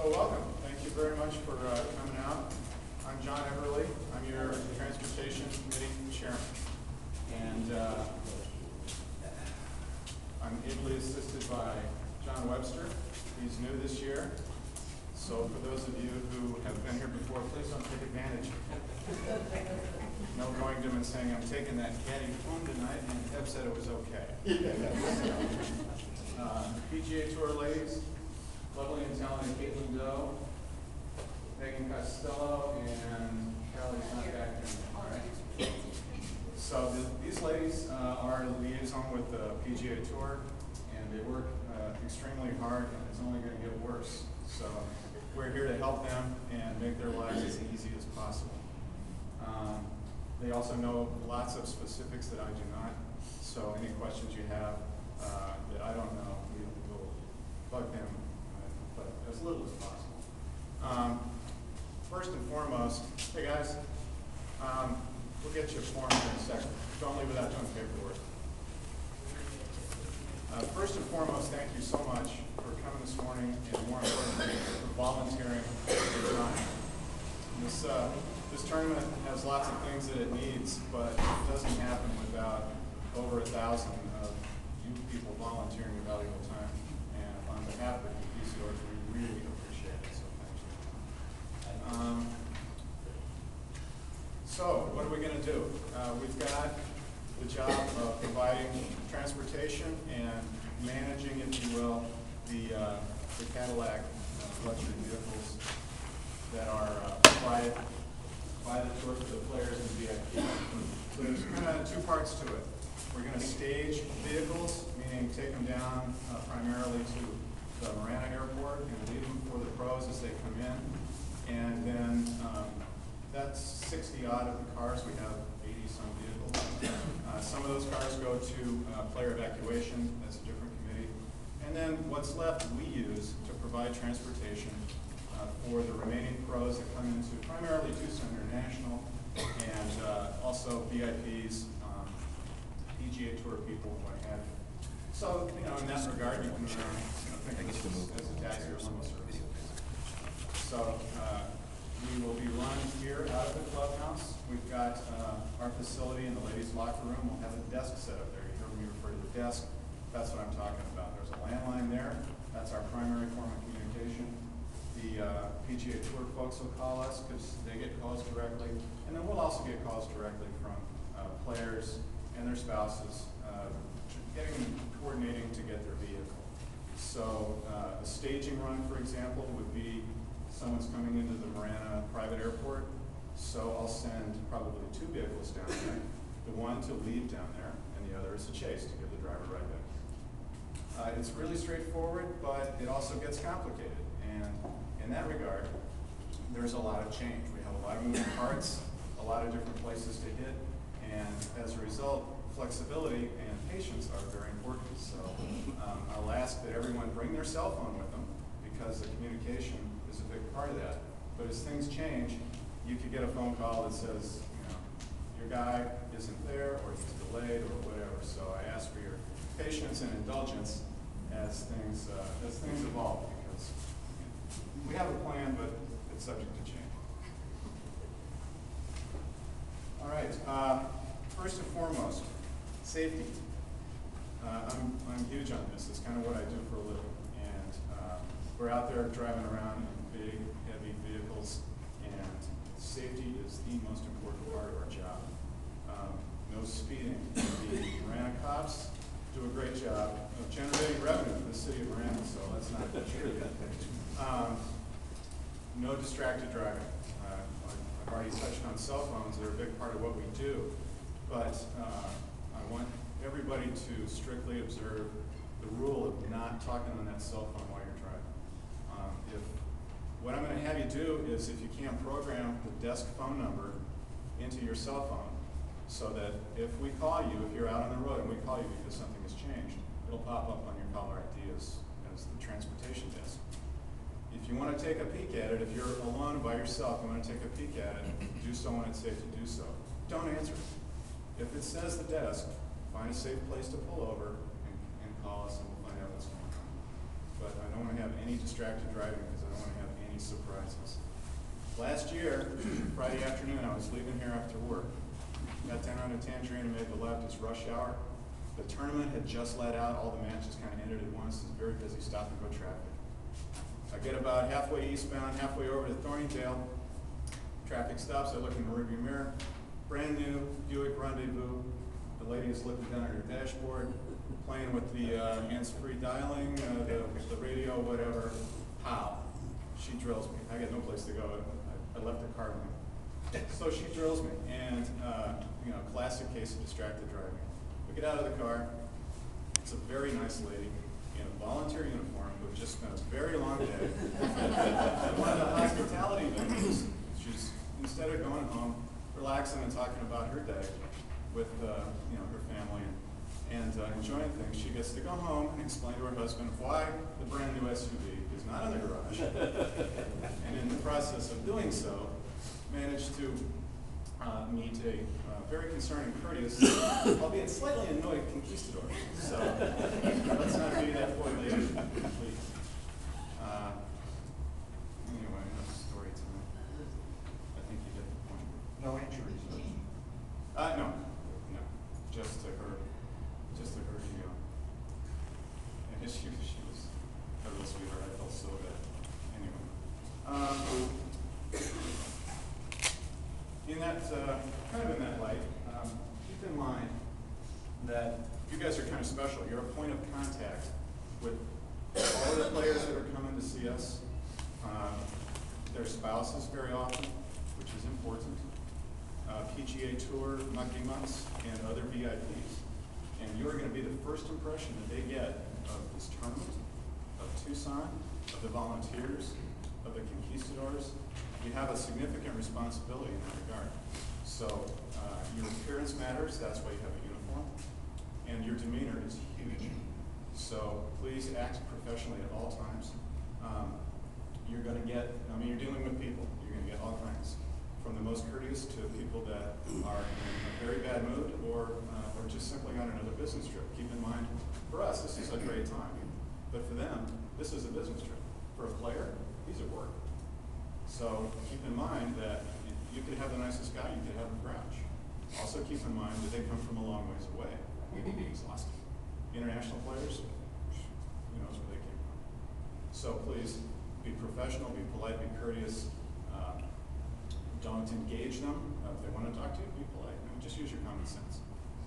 So welcome. Thank you very much for coming out. I'm John Everly. I'm your Transportation Committee Chairman. And I'm ably assisted by John Webster. He's new this year. So for those of you who have been here before, please don't take advantage. No going to him and saying, I'm taking that caddy home tonight, and Deb said it was okay. PGA Tour ladies, lovely and talented Caitlin Doe, Megan Costello, and Carolyn Sunback. So these ladies are liaison with the PGA Tour, and they work extremely hard, and it's only going to get worse. So we're here to help them and make their lives as easy as possible. They also know lots of specifics that I do not, so any questions you have that I don't know, we will bug them, but as little as possible. First and foremost, hey guys, we'll get you a form in a second. Don't leave without doing paperwork. First and foremost, thank you so much for coming this morning, and more importantly, for volunteering your time. This tournament has lots of things that it needs, but it doesn't happen without over 1,000 of you people volunteering your valuable time. And on behalf of the PCOs, we really appreciate it, so thank you. So what are we going to do? We've got the job of providing transportation and managing, if you will, the Cadillac luxury vehicles that are provided by the tour for the players and VIP. So there's kind of two parts to it. We're going to stage vehicles, meaning take them down primarily to the Marana Airport and leave them for the pros as they come in. And then that's 60 odd of the cars. We have 80 some vehicles. Some of those cars go to player evacuation. That's a different committee. And then what's left we use to provide transportation for the remaining pros that come into primarily Tucson International and also VIPs, PGA Tour people, and what have you. So, in that regard, you can think of this as a taxi or limo service. So, we will be run here out of the clubhouse. We've got our facility in the ladies' locker room. We'll have a desk set up there. You heard me refer to the desk. That's what I'm talking about. There's a landline there. That's our primary form of communication. The PGA Tour folks will call us because they get calls directly. And then we'll also get calls directly from players and their spouses coordinating to get their vehicle. So a staging run, for example, would be someone's coming into the Marana private airport. So I'll send probably 2 vehicles down there. The one to leave down there, and the other is to chase to give the driver right back. It's really straightforward, but it also gets complicated. And in that regard, there's a lot of change. We have a lot of moving parts, a lot of different places to hit, and as a result, flexibility and patience are very important. So I'll ask that everyone bring their cell phone with them because the communication is a big part of that. But as things change, you could get a phone call that says, your guy isn't there or he's delayed or whatever. So I ask for your patience and indulgence as things evolve. We have a plan, but it's subject to change. All right. First and foremost, safety. I'm huge on this. It's kind of what I do for a living. And we're out there driving around in big, heavy vehicles, and safety is the most important part of our job. No speeding. The Marana cops do a great job of generating revenue for the city of Marana, so let's not true that. No distracted driving. I've already touched on cell phones. They're a big part of what we do. But I want everybody to strictly observe the rule of not talking on that cell phone while you're driving. What I'm going to have you do is, if you can't program the desk phone number into your cell phone, so that if we call you, if you're out on the road and we call you because something has changed, it'll pop up on your caller ID as the transportation desk. If you want to take a peek at it, if you're alone by yourself, you want to take a peek at it, do so when it's safe to do so. Don't answer it. If it says the desk, find a safe place to pull over and call us, and we'll find out what's going on. but I don't want to have any distracted driving because I don't want to have any surprises. Last year, Friday afternoon, I was leaving here after work. Got down on a Tangerine and made the left. It's rush hour. The tournament had just let out. All the matches kind of ended at once. It's very busy stop-and-go traffic. I get about halfway eastbound, halfway over to Thorningdale. Traffic stops. I look in the rearview mirror. Brand new Buick Rendezvous. The lady is looking down at her dashboard, playing with the hands-free dialing, the radio, whatever. Pow! She drills me. I got no place to go. I left the car running. So she drills me, and classic case of distracted driving. We get out of the car. It's a very nice lady in a volunteer uniform who just spent a very long day at one of the hospitality venues. She's, instead of going home, relaxing and talking about her day with her family and enjoying things, she gets to go home and explain to her husband why the brand new SUV is not in the garage. And in the process of doing so, managed to meet a very concerned and courteous, albeit slightly annoyed conquistador. So let's not be that poor lady, please. Anyway, enough story tonight. I think you get the point. No injuries. No. Just to her, and she was a real sweetheart. I felt so bad. Anyway. In that light, keep in mind that you guys are kind of special. You're a point of contact with all the players that are coming to see us, their spouses very often, which is important, PGA Tour, Mucky Mucks, and other VIPs. And you're going to be the first impression that they get of this tournament, of Tucson, of the volunteers, of the conquistadors. You have a significant responsibility in that regard. So your appearance matters, that's why you have a uniform, and your demeanor is huge. So please act professionally at all times. You're going to get, you're dealing with people. You're going to get all kinds, from the most courteous to people that are in a very bad mood or just simply on another business trip. Keep in mind, for us, this is a great time, but for them, this is a business trip. For a player, these are work. So keep in mind that you could have the nicest guy, you could have a grouch. Also keep in mind that they come from a long ways away. We'd be exhausted. International players, who knows where they came from. So please, be professional, be polite, be courteous. Don't engage them. If they want to talk to you, be polite. Just use your common sense.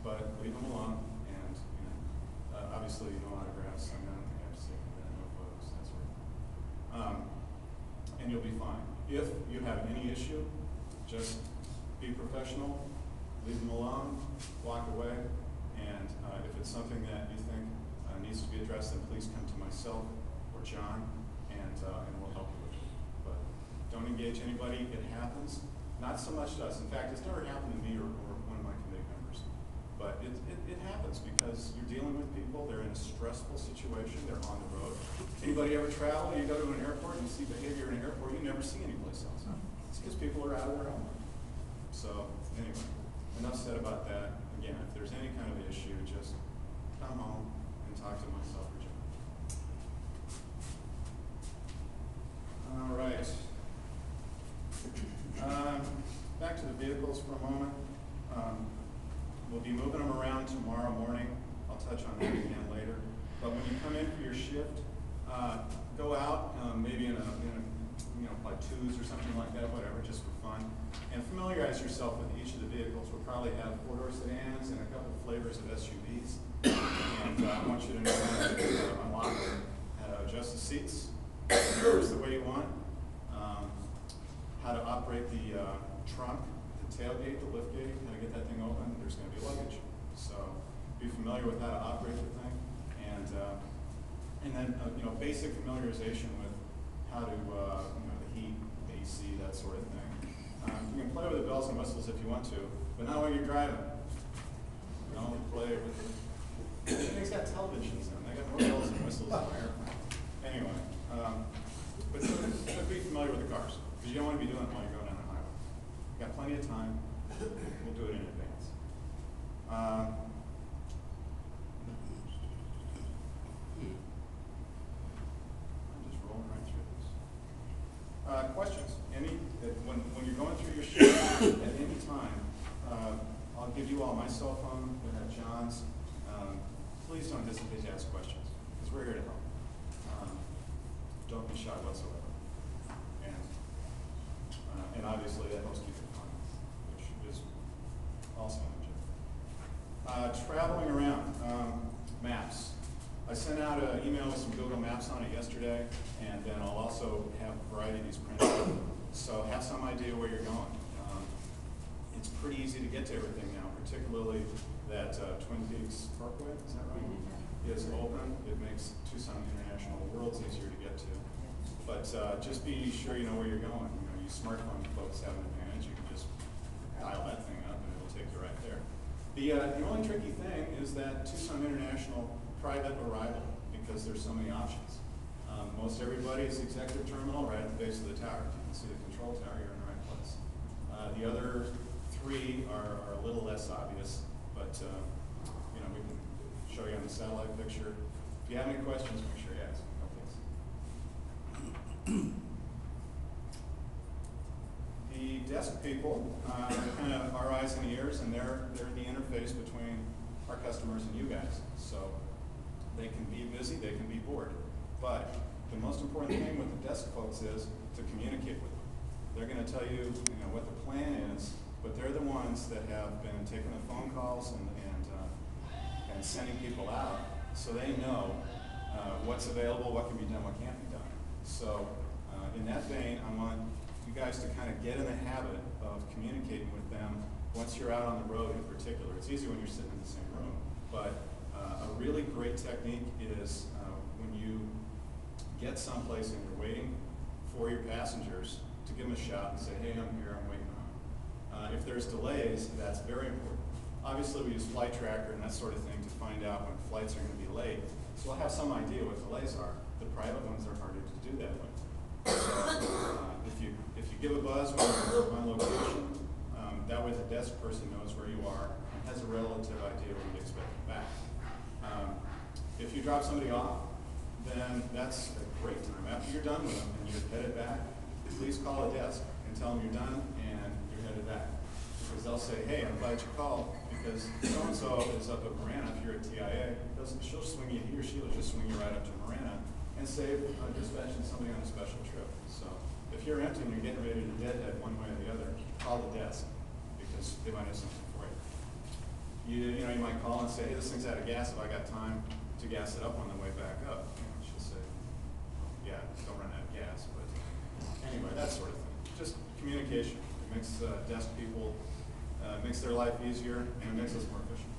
But leave them alone, and obviously no autographs. I don't think I have to say that, no photos, that sort of thing. And you'll be fine. If you have any issue, just be professional, leave them alone, walk away, and if it's something that you think needs to be addressed, then please come to myself or John, and we'll help you with it. But don't engage anybody. It happens. Not so much to us. In fact, it's never happened to me or one of my committee members. But it happens because you're dealing with people. They're in a stressful situation. They're on the road. Anybody ever travel? You go to an airport and you see behavior in an airport you never see anyplace else. It's because people are out of their element. So anyway, enough said about that. Again, if there's any kind of issue, just come home and talk to myself or John. All right. Back to the vehicles for a moment. We'll be moving them around tomorrow morning. I'll touch on that again later. But when you come in for your shift, go out maybe in a by twos or something like that, whatever, just for fun, and familiarize yourself with each of the vehicles. We'll probably have four-door sedans and a couple of flavors of SUVs. And I want you to know how to unlock them, how to adjust the seats, doors the way you want, how to operate the trunk, the tailgate, the liftgate, how to get that thing open. There's going to be luggage. So be familiar with how to operate the thing, and then basic familiarization with how to the heat, AC, that sort of thing. You can play with the bells and whistles if you want to, but not while you're driving. Don't play with it. Everything's got televisions in them. They got more bells and whistles on my airplane. Anyway, but be familiar with the cars, because you don't want to be doing it while you're going down the highway. You've got plenty of time. We'll do it in advance. my cell phone, we have John's. Please don't hesitate to ask questions, because we're here to help. Don't be shy whatsoever. And obviously that helps keep it fun, which is also an objective. Traveling around, maps. I sent out an email with some Google Maps on it yesterday, and then I'll also have a variety of these printed out. So have some idea where you're going. It's pretty easy to get to everything now, particularly that Twin Peaks Parkway, is that right? Is open. It makes Tucson International worlds easier to get to. But just be sure you know where you're going. You know, you smartphone folks have an advantage. You can just dial that thing up and it'll take you right there. The only tricky thing is that Tucson International private arrival, because there's so many options. Most everybody is the executive terminal right at the base of the tower. You can see the control tower, you're in the right place. The other three are a little less obvious, but you know, we can show you on the satellite picture. If you have any questions, make sure you ask. The desk people are kind of our eyes and ears, and they're the interface between our customers and you guys. So they can be busy, they can be bored, but the most important thing with the desk folks is to communicate with them. They're going to tell you, what the plan is, but they're the ones that have been taking the phone calls and sending people out, so they know what's available, what can be done, what can't be done. So in that vein, I want you guys to kind of get in the habit of communicating with them once you're out on the road in particular. It's easy when you're sitting in the same room, but a really great technique is when you get someplace and you're waiting for your passengers to give them a shout and say, hey, I'm here, I'm waiting on. If there's delays, that's very important. Obviously, we use Flight Tracker and that sort of thing to find out when flights are going to be late. So we'll have some idea what delays are. The private ones are harder to do that with. So, if you give a buzz when you're on location, that way the desk person knows where you are and has a relative idea when you expect them back. If you drop somebody off, then that's a great time. After you're done with them and you're headed back, please call a desk and tell them you're done and you're headed back. Because they'll say, hey, I'm glad you called, because so-and-so is up at Marana. If you're at TIA, she'll swing you, he or she will just swing you right up to Marana and save dispatching somebody on a special trip. So if you're empty and you're getting ready to deadhead one way or the other, call the desk, because they might have something for you. You might call and say, hey, this thing's out of gas. If I got time to gas it up on the way back up, she'll say, yeah, don't run out of gas. But anyway, that sort of thing. Just communication. It makes desk people, makes their life easier, and it makes us more efficient.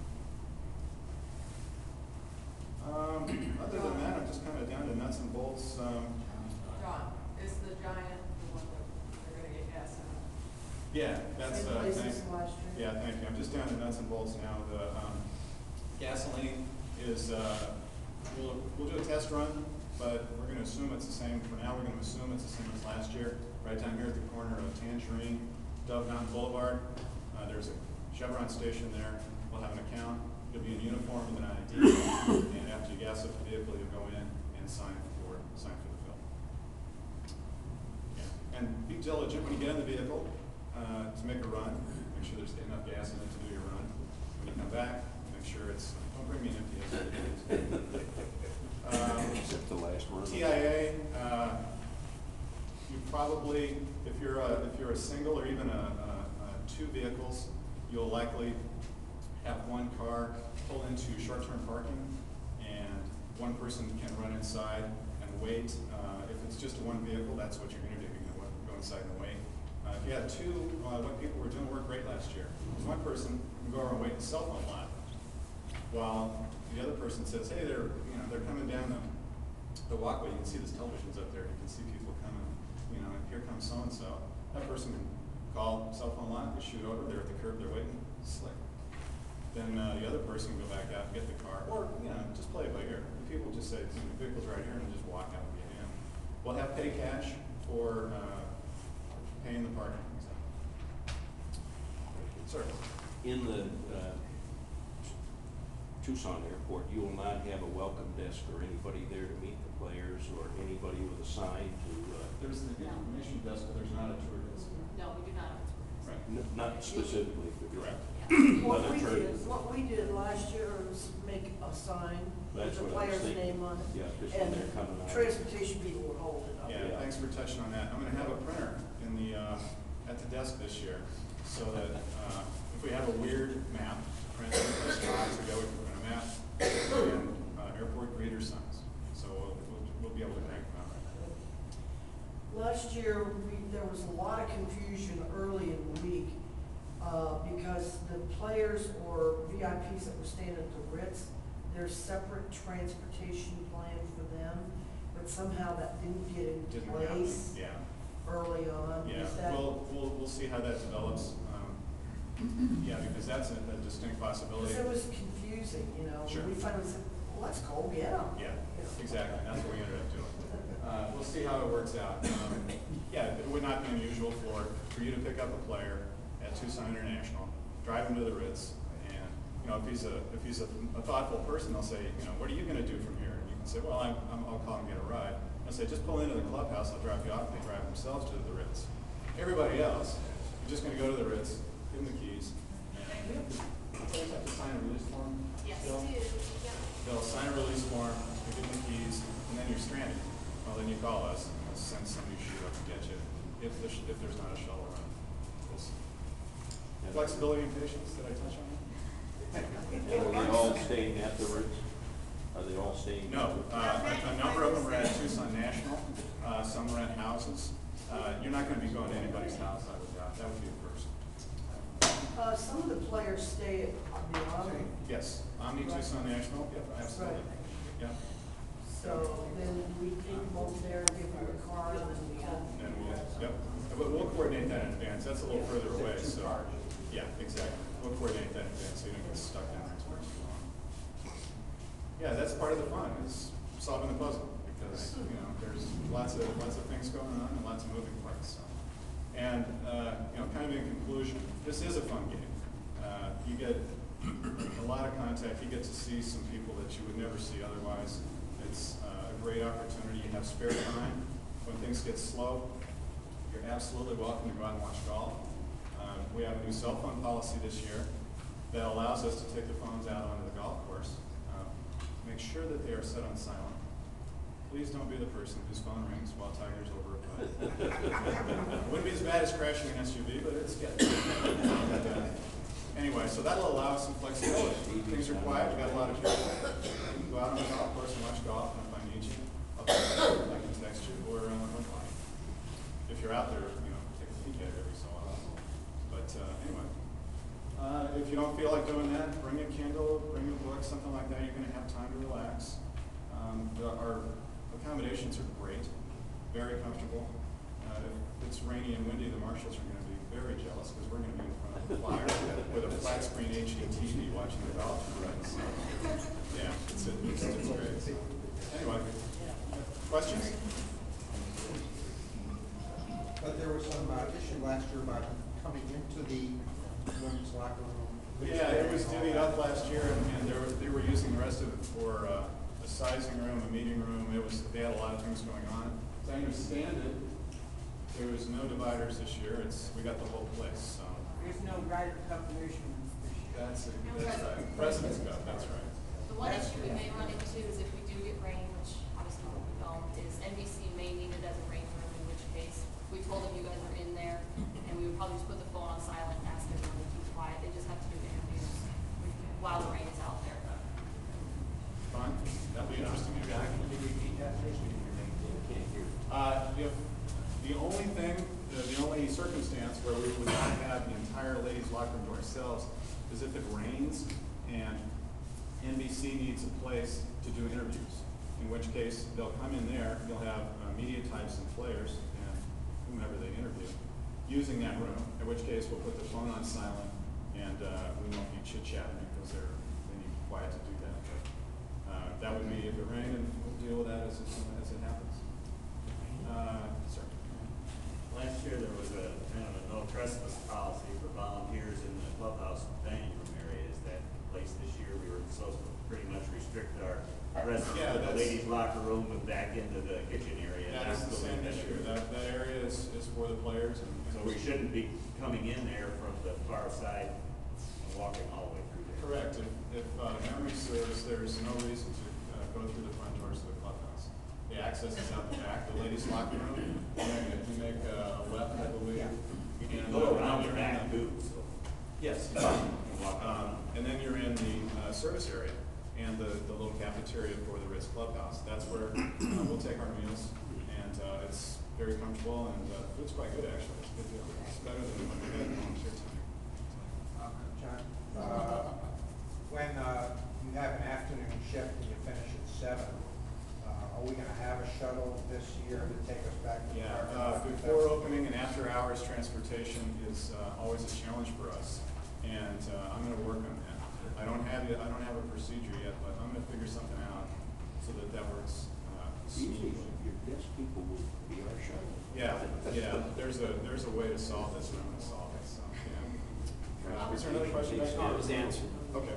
Other than that, I'm just kind of down to nuts and bolts. John, is the Giant the one that they're going to get gas in? Yeah, that's thank yeah, thank you. I'm just down to nuts and bolts now. The gasoline is we'll do a test run, but we're going to assume it's the same. For now, we're going to assume it's the same as last year. Right down here at the corner of Tangerine, Dove Mountain Boulevard, there's a Chevron station there. We'll have an account. You'll be in uniform with an ID, and after you gas up the vehicle, you'll go in and sign for the fill. Yeah. And be diligent when you get in the vehicle to make a run. Make sure there's enough gas in it to do your run. When you come back, make sure don't bring me an empty Except the last one. TIA, you probably, if you're a single or even two vehicles, you'll likely have one car pull into short-term parking, and one person can run inside and wait. If it's just one vehicle, that's what you're going to do. You're going to go inside and wait. If you have two, what people were doing worked great last year. One person can go over and wait in the cell phone lot, while the other person says, hey, they're coming down the walkway. You can see there's televisions up there. You can see people coming. Here comes so-and-so. That person can call cell phone line, they shoot over, they're at the curb, they're waiting, slick. Then the other person can go back out and get the car, or just play it by ear. The people just say, the vehicle's right here, and just walk out and get in. We'll have pay cash for paying the parking. Sir? In the Tucson airport, you will not have a welcome desk or anybody there to meet the players or anybody with a sign to. There's the information desk, but there's not a tour desk. No, we do not have a tour desk. Not specifically, but Correct. What we did last year was make a sign That's with the what I was player's thinking. name on it. Yeah, just when they're coming out. And transportation people would hold it up. Yeah, thanks for touching on that. I'm gonna have a printer in the, at the desk this year, so that, if we have a weird map, print it, there's spots to go, we can print a map, and, airport greeter signs, so we'll be able to crank them out. Last year, there was a lot of confusion early in the week, because the players or VIPs that were staying at the Ritz, there's separate transportation plan for them, but somehow that didn't get in Didn't happen, place yeah. early on. Yeah, Is that? we'll see how that develops. Yeah, because that's a distinct possibility. Because it was confusing, you know. Sure. We finally said, well, let's go get them. Yeah, exactly, that's what we ended up doing. We'll see how it works out. Yeah, it would not be unusual for you to pick up a player at Tucson International, drive him to the Ritz, and, you know, if he's a thoughtful person, they'll say, you know, what are you gonna do from here? And you can say, well, I'll call and get a ride. They'll say, just pull into the clubhouse, I'll drop you off, and they drive themselves to the Ritz. Everybody else, you're just gonna go to the Ritz, give them the keys, and players have to sign a release form. Yes, still? do, yeah. They'll sign a release form, you give them the keys, and then you're stranded. Well, then you call us, and we'll send somebody to shoot up and get you, if there's not a shuttle run. We'll see. Flexibility and patience, did I touch on that? are they all staying at the Ritz? Are they all staying? No, a number of them are at Tucson National, some rent houses. You're not gonna be going to anybody's house, I would doubt, that would be the first. Some of the players stay at the Omni, Yes, Omni Tucson National, yep, absolutely, Right. yeah. so then we take them over there and give them a car and then we come. And yep, but we'll coordinate that in advance, that's a little further away, so, yeah, exactly. We'll coordinate that in advance, so you don't get stuck down there for too long. Yeah, that's part of the fun, is solving the puzzle, because, you know, there's lots of things going on and lots of moving parts, so. And, you know, kind of in conclusion, this is a fun game. You get a lot of contact, you get to see some people that you would never see otherwise. It's a great opportunity, you have spare time. When things get slow, you're absolutely welcome to go out and watch golf. We have a new cell phone policy this year that allows us to take the phones out onto the golf course. Make sure that they are set on silent. Please don't be the person whose phone rings while Tiger's over a putt. Wouldn't be as bad as crashing an SUV, but it's getting. Anyway, so that'll allow us some flexibility. Things are quiet, we got a lot of people. You can go out on the golf course and watch golf, and if I need you, I can text you or call you. If you're out there, you know, take a peek at it every so often. But anyway, if you don't feel like doing that, bring a Kindle, bring a book, something like that. You're going to have time to relax. Our accommodations are great, very comfortable. If it's rainy and windy, the marshals are going to be very jealous because we're going to be in front of the flyer with a flat screen HD TV watching the golf. So, yeah, it's great. Anyway, questions? But there was some issue last year about coming into the women's locker room. Yeah, it was divvied up last year, and they were using the rest of it for a sizing room, a meeting room. They had a lot of things going on. As I understand it, there was no dividers this year. We got the whole place. So There's no Ryder Cup mission this year. that's right. President's Cup. That's right. The one issue we may run into is if we do get rain, which obviously we don't, is NBC may need it as a rain room, in which case we told them you guys are in there, and we would probably just put the phone on silent and ask everyone to keep quiet. They just have to do interviews while the rain is out there. Fun. That'll be interesting. Can you repeat that, please? Can't hear. The only circumstance where we would not have the entire ladies' locker room to ourselves is if it rains and NBC needs a place to do interviews. In which case, they'll come in there, you'll have media types and players and whomever they interview using that room, in which case we'll put the phone on silent and we won't be chit-chatting because they need quiet to do that. But that would be if it rained, and we'll deal with that as it happens. Sir. Last year, there was a kind of a no trespass policy for volunteers in the clubhouse dining room area. Is that in place this year? We were supposed to pretty much restrict our rest Yeah, of the that's- ladies' locker room and back into the kitchen area. That is the same issue. That area is for the players and. So we shouldn't be coming in there from the far side and walking all the way through there. Correct. If memory serves, there's no reason to go through the front doors of the clubhouse. The access is out the back, the ladies' locker room, you make a left, I believe. You can and, go now around the you're back in too, so. Yes. You can walk around. And then you're in the service area and the little cafeteria for the Ritz Clubhouse. That's where we'll take our meals, and it's very comfortable, and food's quite good, actually. It's a good deal. It's better than what we had volunteer time. John, when you have an afternoon shift and you finish at 7, are we gonna have a shuttle this year to take us back to the Yeah, parking lot? before opening and after hours transportation is always a challenge for us, and I'm gonna work on that. I don't have a procedure yet, but I'm gonna figure something out so that works Usually, smoothly. your desk people will be our shuttle. Yeah, there's a way to solve this, and I'm gonna solve it, so, yeah. Is there another question? back there? It was answered. Okay.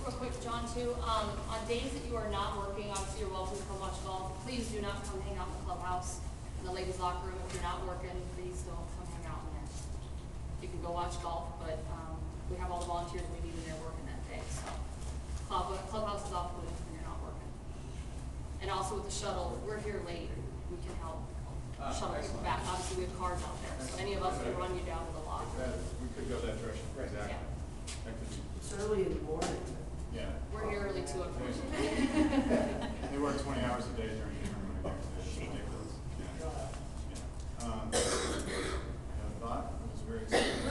Real quick, John, too, on days that you are not working, obviously you're welcome to come watch golf. Please do not come hang out in the clubhouse, in the ladies' locker room. If you're not working, please don't come hang out in there. You can go watch golf, but, we have all the volunteers we need in there working that day, so. Clubhouse is off when you're not working. And also with the shuttle, we're here late, we can help shuttle people back. Obviously, we have cars out there, so any of us can run you down to the locker. We could go that direction, exactly. Yeah. That could be, It's early in the morning. yeah. We're here early too, unfortunately. They work 20 hours a day during the tournament. It's ridiculous. Yeah. Yeah. Have a thought? It was very exciting.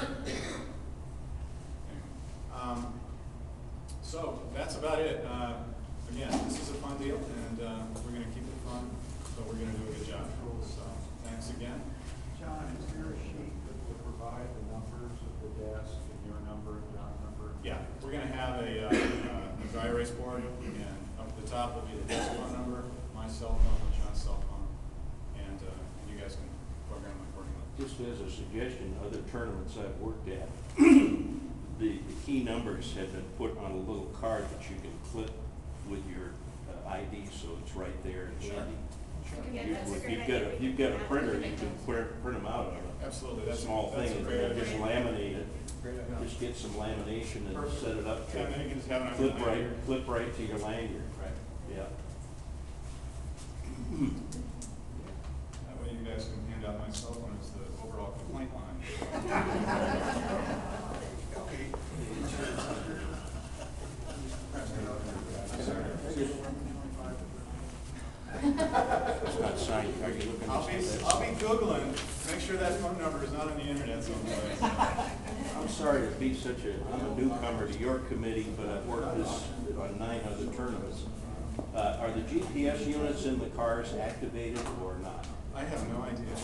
Anyway. So that's about it. Again, this is a fun deal, and we're going to keep it fun, but we're going to do a good job. So thanks again. John, is there a sheet that will provide the numbers of the desk and your number and John's number? Yeah, we're going to have a dry erase board, and up at the top will be the desk phone number, my cell phone, and John's cell phone, and you guys can program accordingly. Just as a suggestion, other tournaments I've worked at, the key numbers have been put on a little card that you can clip with your ID, so it's right there and handy. If you've got a printer, you can print them out on Absolutely, a that's small that's thing, a and great then idea. just laminate it. Great idea. Just get some lamination and set it up Yeah, and then you can just have it on clip your lanyard. clip right to your lanyard. Right. Yeah. That way you guys can hand out my cell phone as the overall complaint line. It's not signed, are you looking I'll at be Googling, make sure that phone number is not on the internet someplace. I'm sorry to be I'm a newcomer to your committee, but I've worked on 9 other tournaments. Are the GPS units in the cars activated or not? I have no idea.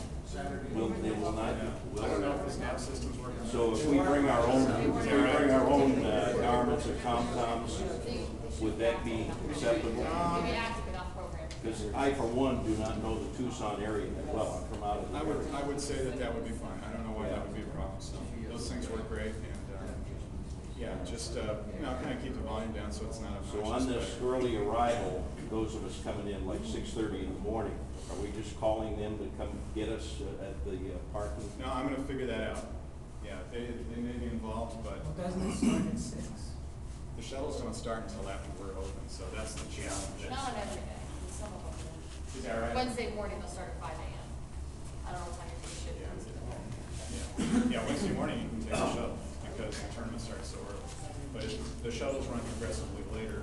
They will not? I don't know if the snap system's working. So if we bring our own, garments or tom-toms, would that be acceptable? Maybe active enough program. Because I, for one, do not know the Tucson area that well. I'm from out of the area. I would say that would be fine. I don't know why that would be a problem. So those things work great, and yeah, just kind of keep the volume down so it's not a. So on this early arrival, those of us coming in like 6:30 in the morning, are we just calling them to come get us at the parking? No, I'm gonna figure that out. Yeah, they may be involved, but Well, doesn't it start at 6? the shuttles don't start until after we're open, so that's the challenge. Not every day, some of them do. Is that right? Wednesday morning, they'll start at 5 a.m. I don't know what time your shift is. Yeah, Wednesday morning you can take a shuttle because the tournament starts so early. But the shuttles run progressively later,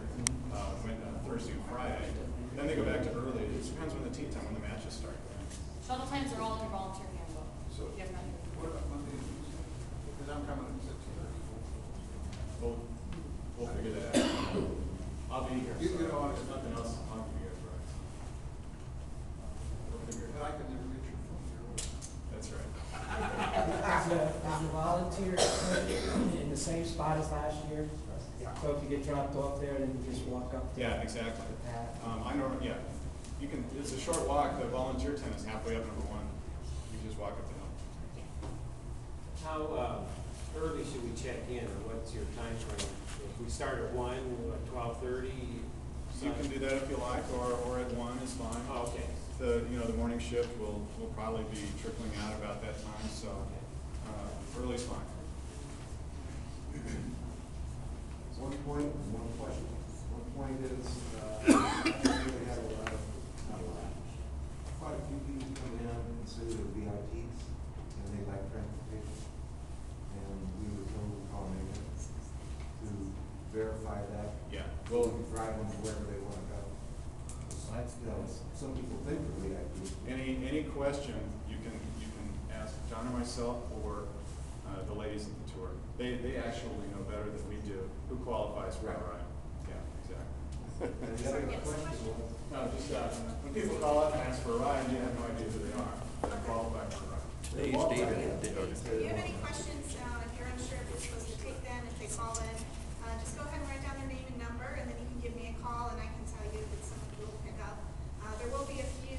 Thursday and Friday. Then they go back to early. It depends when the tee time, when the matches start. Shuttle times are all in your volunteer handbook. So, You have nothing. what about Monday and Tuesday? Because I'm coming at 6:30. We'll figure that out. I'll be here. You so know, if nothing else, I'll be here, right? We'll figure it But I out. can never get your phone here. That's right. Is the volunteer in the same spot as last year? So if you get dropped off there, then you just walk up there? Yeah, exactly. The path? Yeah, you can, it's a short walk. The volunteer tent is halfway up number 1. You just walk up the hill. How early should we check in, or what's your time frame? If we start at 1, 12:30, You can do that if you like, or at 1 is fine. Oh, okay. The morning shift will probably be trickling out about that time, so early's fine. One point, one question. One point is, we have a lot of, not a lot, quite a few people come in and consider they're VIPs, and they like transportation. And we were told to call maintenance to verify that. Yeah, We'll well, drive them to wherever they wanna go. Besides, some people think they're VIPs. any question, you can ask John or myself or the ladies at the tour. They actually know better than we do who qualifies for a ride. Yeah, exactly. And the other question was, No, just, when people call up and ask for a ride, you have no idea who they are. They qualify for a ride. They use David and Dick. If you have any questions, if you're unsure if you're supposed to take them, if they call in, just go ahead and write down their name and number, and then you can give me a call, and I can tell you if it's someone who will pick up. There will be a few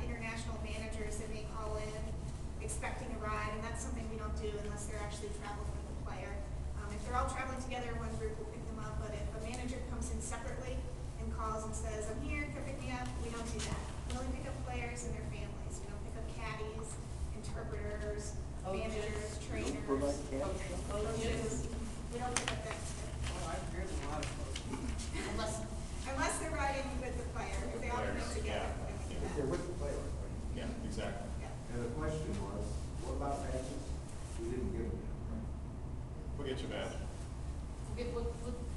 international managers that may call in expecting a ride, and that's something we don't do unless they're actually traveling with the player. If they're all traveling together, one group will pick them up, but if a manager comes in separately and calls and says, I'm here, come pick me up, we don't do that. We only pick up players and their families. We don't pick up caddies, interpreters, managers, trainers, coaches. We don't pick up that stuff. Unless they're riding with the player, if they all come together. we don't do they're that. with the player. Yeah, exactly. And the question was, what about badges? We didn't give them yet, right? We'll get you a badge.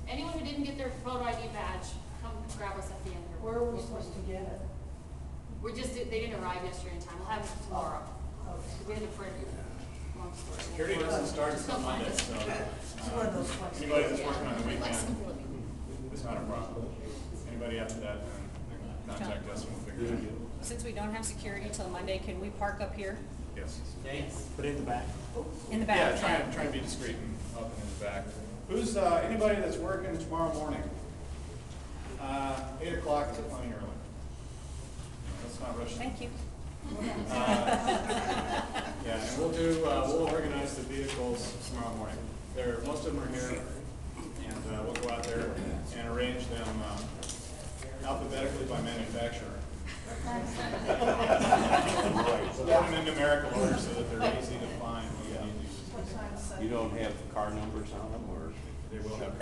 Anyone who didn't get their photo ID badge, come grab us at the end. Where are we supposed to get it? They didn't arrive yesterday in time, we'll have it tomorrow. Okay. We had to print it. Long story. Security doesn't start until Monday, so It's one of those questions. anybody that's working on the weekend, Flexibility. it's not a problem. Anybody after that, then contact us and we'll figure it out. Since we don't have security till Monday, can we park up here Yes. Put it in the back. in the back? Yeah, try and be discreet and up and in the back. Who's, anybody that's working tomorrow morning? 8 o'clock is plenty early. Let's not rush. Thank you. Yeah, and we'll organize the vehicles tomorrow morning. Most of them are here, and we'll go out there and arrange them alphabetically by manufacturer. Put them in numerical order so that they're easy to find when you need to use them. What time is You don't have car numbers on them, or? They will have.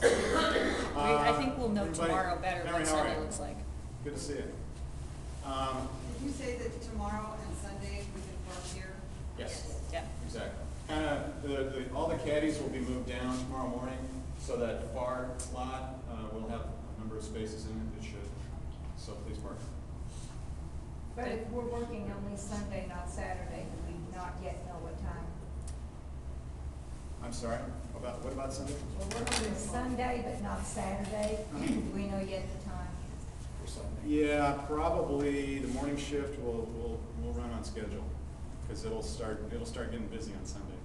I think we'll know Everybody- tomorrow better Mary, what how are Sunday you? looks like. Good to see you. Did you say that tomorrow and Sunday we can park here? Yes. Yeah. Exactly. Kind of, all the caddies will be moved down tomorrow morning, so that far lot will have a number of spaces in it. It should. So please park. But if we're working only Sunday, not Saturday, we not yet know what time. I'm sorry, what about Sunday? We're working Sunday, but not Saturday. Do we know yet the time? Yeah, probably the morning shift will run on schedule, because it'll start getting busy on Sunday.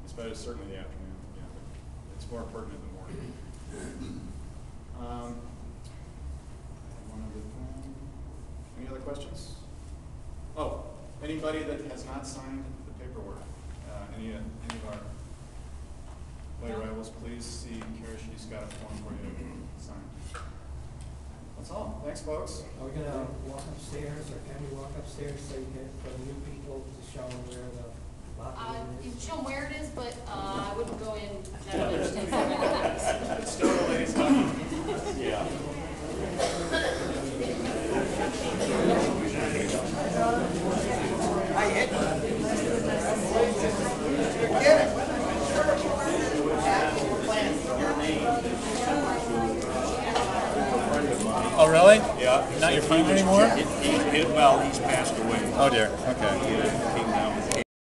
Especially certainly the afternoon, yeah, but it's more pertinent in the morning. One other thing. Any other questions? Oh, anybody that has not signed the paperwork, any of our player rivals, please see Kara, she's got a form for you to sign. That's all. Thanks, folks. Are we gonna walk upstairs, or can we walk upstairs so you get, for the new people to show them where the locker room You is? show them where it is, but I wouldn't go in that other extensive. It's still the ladies' time. Yeah. Oh, really? Yeah. Not your friend anymore? Well, he's passed away. Oh, dear. Okay. He